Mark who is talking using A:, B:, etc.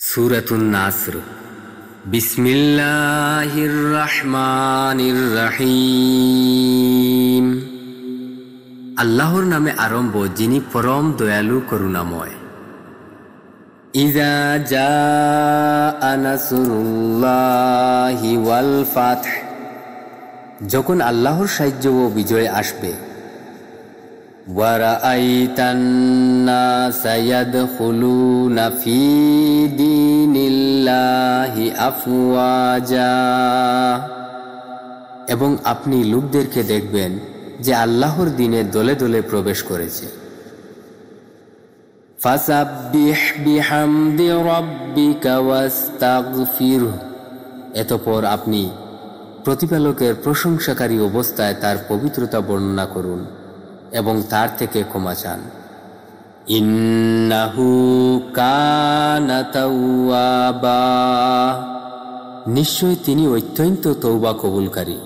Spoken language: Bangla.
A: সূরাতুন নাসর। বিসমিল্লাহির রহমানির রহিম। আল্লাহর নামে আরম্ভ, যিনি পরম দয়ালু করুণাময়। ইযা জাআ নাসরুল্লাহি ওয়াল ফাতহ, যখন আল্লাহর সাহায্য ও বিজয় আসবে। ওয়া রাআইতান নাসা ইয়াদখুলুনা ফি দীনিল্লাহি আফওয়াজা, এবং আপনি লোকদেরকে দেখবেন যে আল্লাহর দ্বীনে দলে দলে প্রবেশ করেছে। ফাসাব্বিহ বিহামদি রাব্বিকা ওয়াস্তাগফিরহু, এতঃপর আপনি প্রতিপালকের প্রশংসাকারী অবস্থায় তার পবিত্রতা বর্ণনা করুন এবং তার থেকে ক্ষমা চান। ইন্নাহু কানা তাওয়াবা, নিশ্চয় তিনি অত্যন্ত তওবা কবুলকারী।